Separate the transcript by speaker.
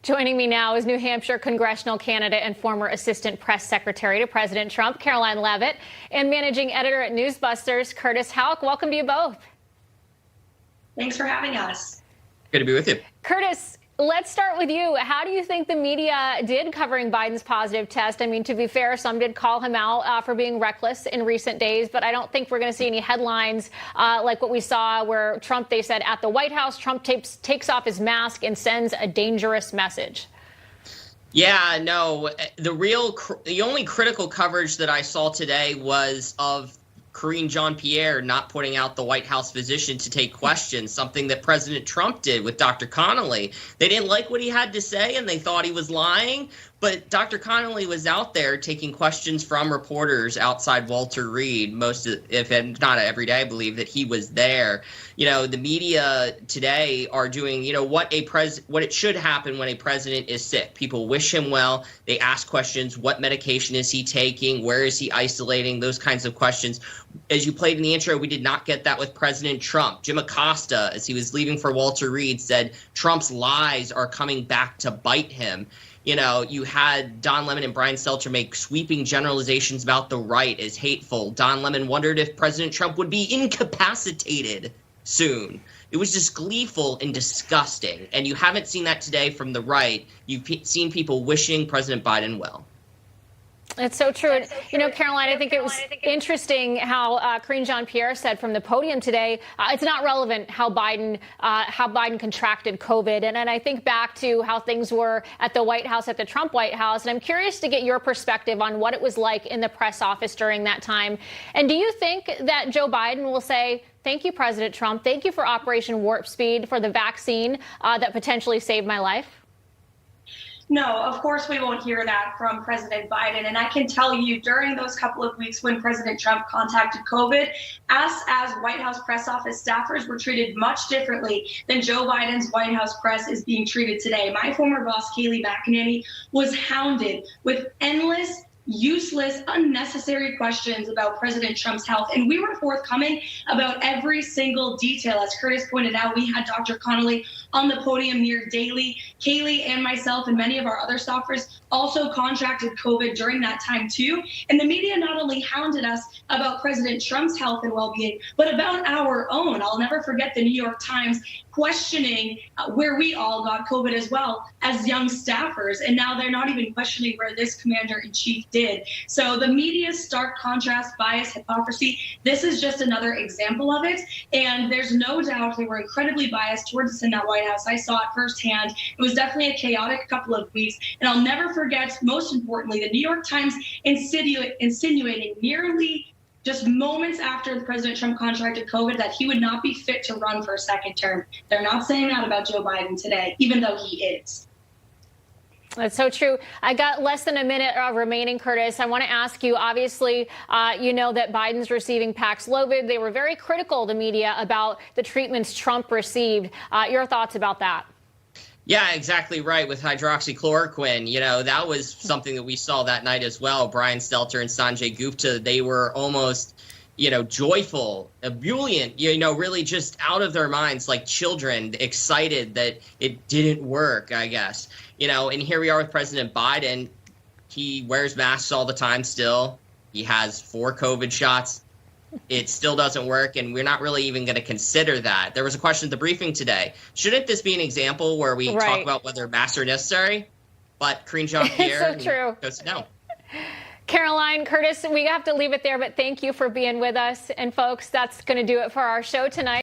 Speaker 1: Joining me now is New Hampshire congressional candidate and former assistant press secretary to President Trump, Karoline Leavitt, and managing editor at Newsbusters, Curtis Houck. Welcome to you both.
Speaker 2: Thanks for having us.
Speaker 3: Good to be with you.
Speaker 1: Curtis, let's start with you. How do you think the media did covering Biden's positive test? I mean, to be fair, some did call him out for being reckless in recent days, but I don't think we're going to see any headlines like what we saw where Trump, they said at the White House, Trump takes off his mask and sends a dangerous message.
Speaker 3: Yeah, no, the only critical coverage that I saw today was of Karine Jean-Pierre not putting out the White House physician to take questions, something that President Trump did with Dr. Connolly. They didn't like what he had to say and they thought he was lying, but Dr. Connolly was out there taking questions from reporters outside Walter Reed, if not every day, I believe that he was there. You know, the media today are doing, what it should happen when a president is sick. People wish him well. They ask questions. What medication is he taking? Where is he isolating? Those kinds of questions. As you played in the intro, we did not get that with President Trump. Jim Acosta, as he was leaving for Walter Reed, said Trump's lies are coming back to bite him. You had Don Lemon and Brian Stelter make sweeping generalizations about the right as hateful. Don Lemon wondered if President Trump would be incapacitated soon. It was just gleeful and disgusting. And you haven't seen that today from the right. You've seen people wishing President Biden well.
Speaker 1: It's so true. And, Karoline, I think it was interesting how Karine Jean-Pierre said from the podium today, it's not relevant how Biden contracted COVID. And I think back to how things were at the White House, at the Trump White House. And I'm curious to get your perspective on what it was like in the press office during that time. And do you think that Joe Biden will say, thank you, President Trump, thank you for Operation Warp Speed, for the vaccine that potentially saved my life?
Speaker 2: No, of course we won't hear that from President Biden. And I can tell you during those couple of weeks when President Trump contacted COVID, us as White House press office staffers were treated much differently than Joe Biden's White House press is being treated today. My former boss, Kayleigh McEnany, was hounded with endless, useless, unnecessary questions about President Trump's health. And we were forthcoming about every single detail. As Curtis pointed out, we had Dr. Connolly on the podium near daily. Kayleigh and myself and many of our other staffers also contracted COVID during that time too. And the media not only hounded us about President Trump's health and well-being, but about our own. I'll never forget the New York Times questioning where we all got COVID as well as young staffers. And now they're not even questioning where this commander-in-chief did. So the media's stark contrast, bias, hypocrisy, this is just another example of it. And there's no doubt they were incredibly biased towards us in that White House. I saw it firsthand. It was definitely a chaotic couple of weeks. And I'll never forget, most importantly, the New York Times insinuating nearly just moments after President Trump contracted COVID that he would not be fit to run for a second term. They're not saying that about Joe Biden today, even though he is.
Speaker 1: That's so true. I got less than a minute remaining, Curtis. I want to ask you, obviously, you know that Biden's receiving Paxlovid. They were very critical, the media, about the treatments Trump received. Your thoughts about that?
Speaker 3: Yeah, exactly right. With hydroxychloroquine, that was something that we saw that night as well. Brian Stelter and Sanjay Gupta, they were almost, joyful, ebullient, really just out of their minds like children, excited that it didn't work, I guess. And here we are with President Biden. He wears masks all the time still. He has 4 COVID shots. It still doesn't work, and we're not really even going to consider that. There was a question at the briefing today. Shouldn't this be an example where we talk about whether masks are necessary? But Karine Jean-Pierre goes, no.
Speaker 1: Karoline, Curtis, we have to leave it there, but thank you for being with us. And folks, that's going to do it for our show tonight.